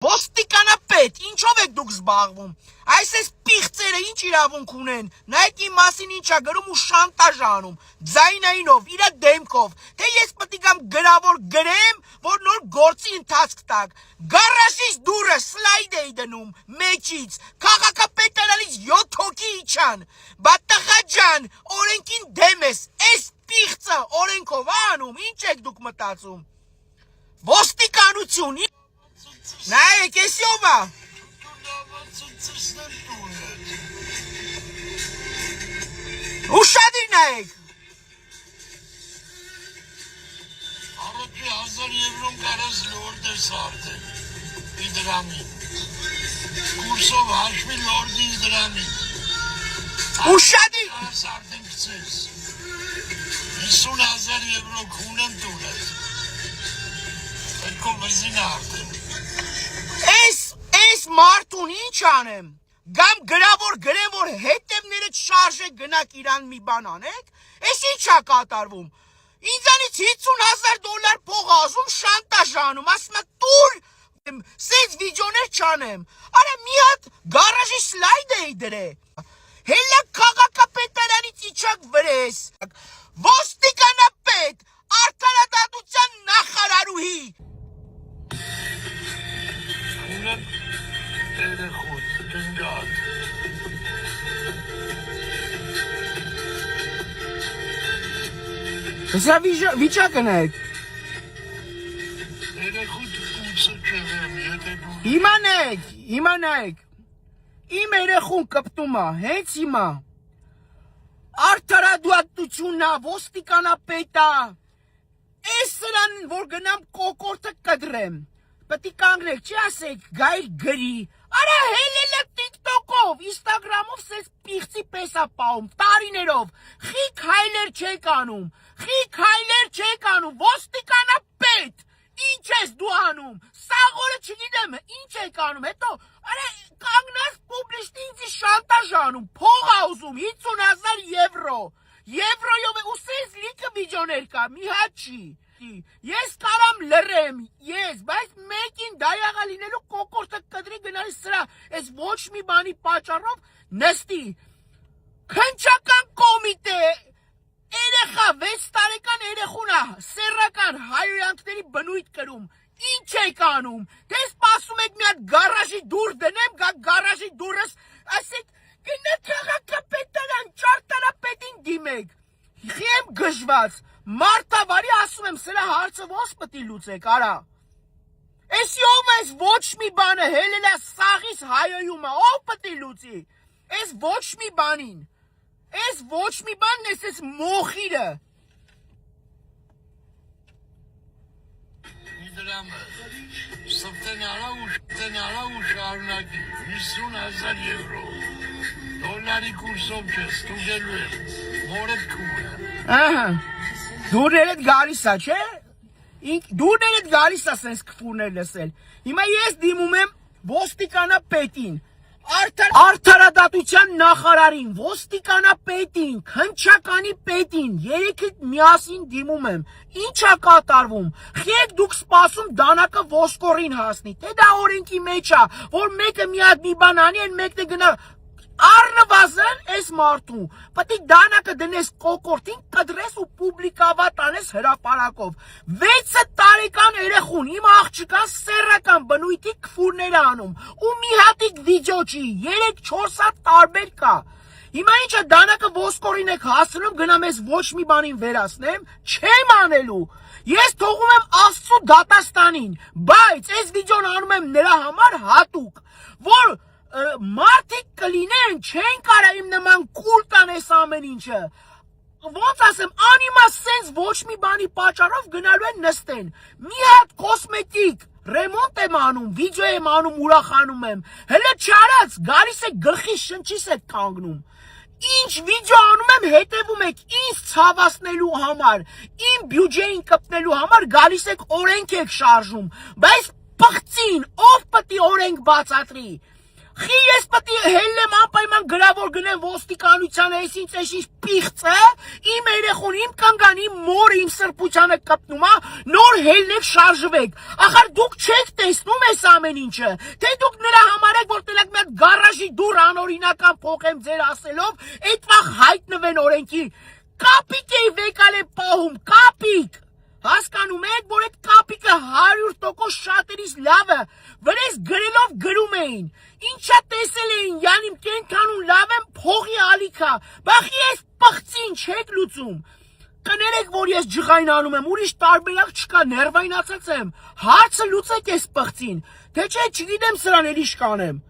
Ոստիկանապետ, ինչով եք դուք զբաղվում։ Այս պիղծերը ինչ իրավունք ունեն։ Նայեք իմ մասին ինչա գրում ու շանտաժ անում։ Ձայնայինով, իր դեմքով, թե ես պետք է գամ գրավոր գրեմ, որ նոր գործի ընթացք տակ։ Գարաժից դուրը սլայդ էի դնում մեջից։ Քաղաքապետարանից 7 հոգի իջան։ Բա տղա ջան, օրենքին դեմ ես։ Այս պիղծը օրենքով անում, ինչ եք դուք մտածում։ Ոստիկանություն Նայեք, էսի ով է։ Ուշադիր նայեք։ Առոքի 1000 եվրոն կարաս լորդ ես արդեն, իդրամին, կուրսով հաշվի լորդի իդրամին, Ուշադիր։ կարաս արդեն կծես, 50,000 եվրո քունեմ տուր ես, պետքով վզին արդեն, Այս մարդուն ինչ անեմ։ Գամ գրավոր գրեմ, որ հետևները չշարժեք գնաք իրան մի բան անեք։ Այս ինչա կատարվում։ Ինձանից $50,000 փող ասում շանտաժ անում, ասում է տուր, սենց վիդեոներ չանեմ։ Արա մի հատ գարաժի սլայդ էի դրե։ Հելա քաղաքապետարանից իջակ վրես։ Ոստիկանապետ, արդարադատության նախարարուհի։ քունեմ երեխոտ, կնգատ, Սա վիճակը նայեք։ երեխոտ կուրսը չեղեմ, եթե դու Հիմա նայեք։ Իմ երեխուն կպտում է, հենց հիմա։ Արդարադատությունն է, ոստիկանապետը։ Այս սրան, որ գնամ կոկորտը կդրեմ։ Պետք է կանգնեք, չի ասեք, գայր գրի։ Արա հելելը TikTok-ով, Instagram-ով սես պիղծի պես է պահում, տարիներով։ Խիք հայլեր չեք անում, ոստիկանապետ։ Ինչ ես դու անում, սաղորը չգիտեմ, ինչ եք անում, հետո, արա կանգնած պուբլիշտ ինձի շանտաժ անում, փող ուզում, 50,000 եվրո, եվրոյով է, ու սենց լիքը վիդեոներ կա, մի հատ չի, ես կարամ լրեմ, բայց մեկին դայաղա լինելու կոկորտը կդրի գնալի սրա, ես ոչ մի բանի պատճառով նստի, քնչական կոմիտե, երեխա 6 տարեկան երեխունա սեռական հայոյանքների բնույթ կրում, ինչ եք անում, թե սպասում եք մի հատ գարաժի դուր դնեմ, գարաժի դուրս, ասեք, գնա քաղաքապետարան, ճարտարապետին դիմեք, եմ գժված, մարդավարի ասում եմ, սրա հարցը ոնց պետք է լուծեք, արա, էսի ով ես ոչ մի բանը, հելելա սաղիս հայոյումը, ով պետք է լուծի, ես ոչ մի բանին, Ես ոչ մի բանն ես ես մոխիրը։ իդրամը, սվտենարա ու շարունակի, 50,000 եվրո, դոլարի կուրսով չես, տուգելու եմ, մորդ կունը։ Դուրներդ գալիս է, չէ? Դուրներդ գալիս է սենց կվուրներ լսել։ Հիմա ես դիմում եմ ոստիկանապետին, Արդարադատության նախարարին, ոստիկանապետին, քնչականի պետին, երեքիդ միասին դիմում եմ, ինչա կատարվում, խեք դուք սպասում դանակը ոսկորին հասնի, թե դա օրենքի մեջ է, որ մեկը մի հատ մի բան անի, են մեկն է գնա, առնվազն ես մարդու, պետք է դանակը դնես կոկորտին, կդրես ու պուբլիկավա տանես հրապարակով, 6 տարեկան երեխուն, իմ աղջիկան սեռական բնույթի կվուրներ անում, ու մի հատիկ վիդեո չի, 3-4 հատ տարբեր կա, հիմա ինչը դանակը ոսկորին եք հասնում, գնամ ես ոչ մի բանին վերացնեմ, չեմ անելու, ես թողում եմ Աստծու դատաստանին, բայց ես վիդեոն անում եմ նրա համար հատուկ, որ մարդիկ կլինեն, չեն կարա իմ նման կուլ տան ես ամեն ինչը, ոնց ասեմ, անիմա սենց ոչ մի բանի պատճառով գնալու են նստեն, մի հատ կոսմետիկ, ռեմոնտ եմ անում, վիդեո եմ անում, ուրախանում եմ, հելը չարած, գալիս եք գլխի շնչիս եք կանգնում, ինչ վիդեո անում եմ, հետևում եք ինձ ցավացնելու համար, իմ բյուջեին կպնելու համար, գալիս եք օրենք եք շարժում, բայց պղծին, ով պետք է օրենք բացատրի, Խի ես պետք է հելնեմ անպայման գրավոր գնեմ ոստիկանության այսինչ էշինչ պիղծ է, իմ երեխուն, իմ կանգանի մորը իմ սրբությանը կպնում է, նոր հելնեք շարժվեք, ախար դուք չեք տեսնում ես ամեն ինչը, թե դուք նրա համար եք, որ տենակ մի հատ գարաժի դուր անօրինական փոխեմ ձեր ասելով, այդ վաղ հայտնվեն օրենքի, կապիկ էի վեկալ է պահում, կապիկ, հասկանում եք, որ այդ կապիկը 100% շատերից լավը, վրես գրելով գրում էին, ինչա տեսել էին, յանիմ կենքանուն լավ եմ փողի ալիքա, բախի ես պղծին չեք լուծում, կներեք, որ ես ջղայնանում եմ, ուրիշ տարբերակ չկա, ներվայնացած եմ, հարցը լուծեք ես պղծին, թե չէ չգիտեմ սրան էլ իշ կանեմ,